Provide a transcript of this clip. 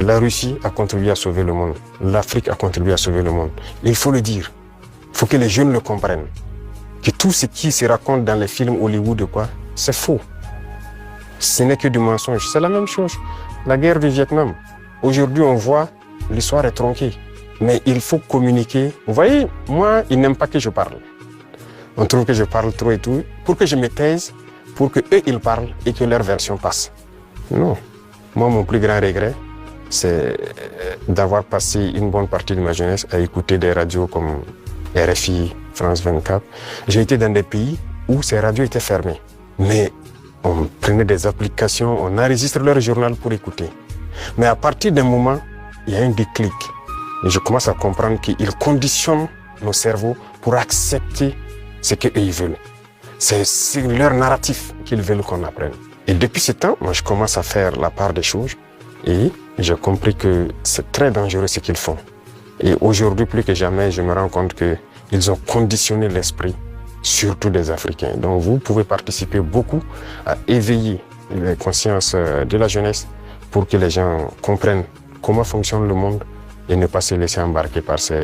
La Russie a contribué à sauver le monde. L'Afrique a contribué à sauver le monde. Il faut le dire. Il faut que les jeunes le comprennent. Que tout ce qui se raconte dans les films Hollywood, c'est faux. Ce n'est que du mensonge. C'est la même chose. La guerre du Vietnam. Aujourd'hui, on voit, l'histoire est tronquée. Mais il faut communiquer. Vous voyez, moi, ils n'aiment pas que je parle. On trouve que je parle trop et tout. Pour que je me taise, pour que eux, ils parlent et que leur version passe. Non. Moi, mon plus grand regret, c'est d'avoir passé une bonne partie de ma jeunesse à écouter des radios comme RFI, France 24. J'ai été dans des pays où ces radios étaient fermées. Mais on prenait des applications, on enregistre leur journal pour écouter. Mais à partir d'un moment, il y a un déclic. Et je commence à comprendre qu'ils conditionnent nos cerveaux pour accepter ce qu'ils veulent. C'est leur narratif qu'ils veulent qu'on apprenne. Et depuis ce temps, moi, je commence à faire la part des choses. Et j'ai compris que c'est très dangereux ce qu'ils font. Et aujourd'hui, plus que jamais, je me rends compte qu'ils ont conditionné l'esprit, surtout des Africains. Donc vous pouvez participer beaucoup à éveiller les consciences de la jeunesse pour que les gens comprennent comment fonctionne le monde et ne pas se laisser embarquer par ces...